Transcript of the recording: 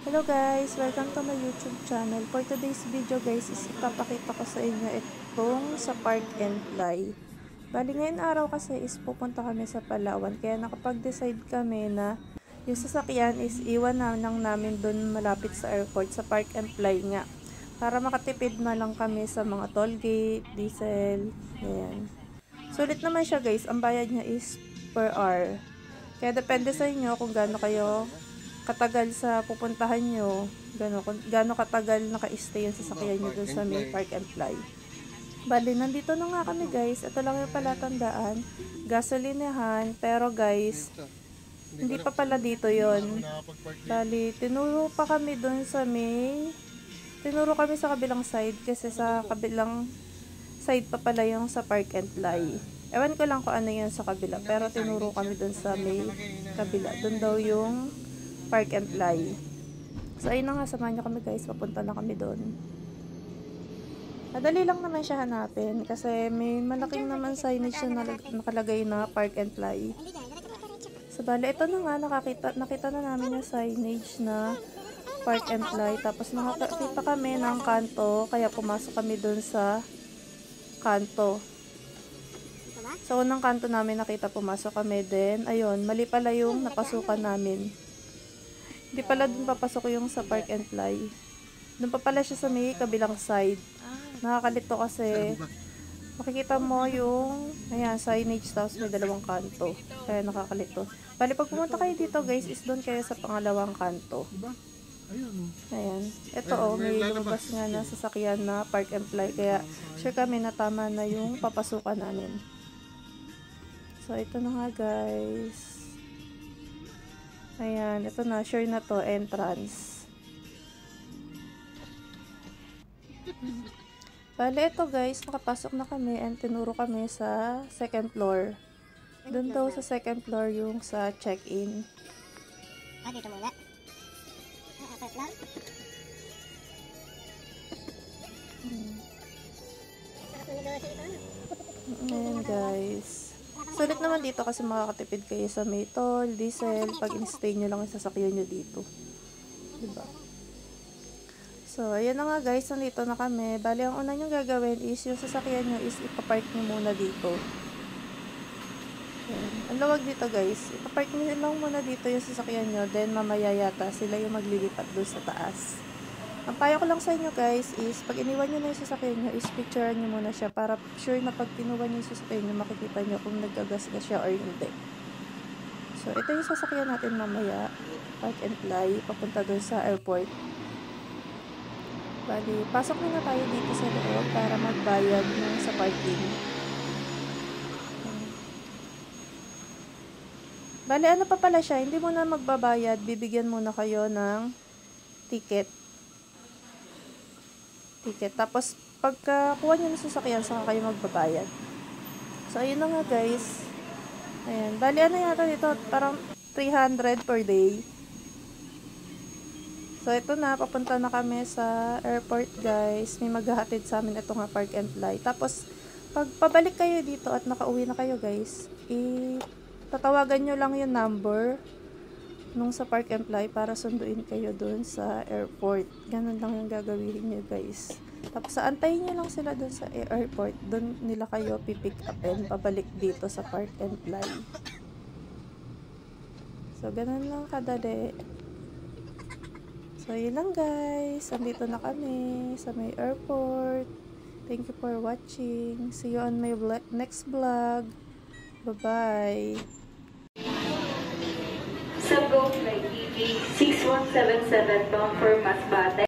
Hello guys! Welcome to my YouTube channel. For today's video guys is ipapakita ko sa inyo itong sa Park and Fly. Bali ngayon araw kasi is pupunta kami sa Palawan. Kaya nakapag-decide kami na yung sasakyan is iwan na lang namin dun malapit sa airport sa Park and Fly nga. Para makatipid na lang kami sa mga toll gate, diesel, ayan. Sulit naman siya guys. Ang bayad niya is per hour. Kaya depende sa inyo kung gaano kayo katagal sa pupuntahan nyo, gaano katagal naka-stay yung sasakyan nyo dun sa may Park and Fly. Bali, nandito na nga kami guys. Ito lang yung palatandaan. Gasolinahan. Pero guys, hindi pa pala dito yon. Bali, tinuro kami sa kabilang side kasi sa kabilang side pa pala yung sa Park and Fly. Ewan ko lang kung ano yun sa kabila. Pero tinuro kami dun sa may kabila. Dun daw yung Park and Fly. So ayun na nga, samahan nyo kami guys, papunta na kami doon. Madali lang naman siya hanapin kasi may malaking naman signage na nakalagay na Park and Fly. So bale, ito na nga, nakita na namin yung signage na Park and Fly. Tapos nakakita kami ng kanto, kaya pumasok kami doon sa kanto. So unang kanto namin nakita, pumasok kami din. Ayun, mali pala yung napasukan namin. Hindi pala dun papasok yung sa Park and Fly. Dun pa pala siya sa may kabilang side. Nakakalito kasi makikita mo yung ayan, signage tapos may dalawang kanto. Kaya nakakalito. Bali, pag pumunta kayo dito guys, is doon kayo sa pangalawang kanto. Ayan. Ito may lumabas nga na sasakyan na Park and Fly. Kaya sure kami na tama na yung papasukan namin. So, ito na nga guys. Ayan, ito na, sure na to, entrance. Bale, ito guys, nakapasok na kami and tinuro kami sa second floor. Doon daw sa second floor yung sa check-in. Dito muna. Apat lang. Ayan guys. Sulit naman dito kasi makakatipid kayo sa may toll, diesel, pag in-stay nyo lang yung sasakyan nyo dito. Diba? So, ayan na nga guys, nandito na kami. Bali, ang una nyo gagawin is yung sasakyan nyo is ipapark nyo muna dito. Ayan. Ang lawag dito guys. Ipapark nyo lang muna dito yung sasakyan nyo, then mamaya yata sila yung maglilipat doon sa taas. Ang payo ko lang sa inyo guys is pag iniwan nyo na yung sasakyan nyo is picturean nyo muna siya para sure na pag tinuwan nyo yung sasakyan nyo makikita nyo kung naggagasgas siya or hindi. So ito yung sasakyan natin mamaya, Park and Fly, papunta doon sa airport. Bali, pasok na tayo dito sa loob para magbayad ng sa parking. Bali, ano pa pala siya, hindi mo na magbabayad, bibigyan muna kayo ng ticket. Tapos, pagkakuha nyo ng sasakyan, saka kayo magbabayad. So, ayun na nga guys. Ayan. Bali, ano yata dito? Parang 300 per day. So, ito na. Papunta na kami sa airport guys. May maghahatid sa amin. Ito nga, Park and Fly. Tapos, pag pabalik kayo dito at nakauwi na kayo guys, tatawagan nyo lang yung number nung sa Park and Fly para sunduin kayo doon sa airport. Ganun lang yung gagawin nyo guys. Tapos antayin nyo lang sila doon sa airport. Doon nila kayo pipick up and pabalik dito sa Park and Fly. So ganun lang kadali. So yun lang guys. Andito na kami sa may airport. Thank you for watching. See you on my next vlog. Bye-bye. Sa GoFly TV 6177 bound for Masbate.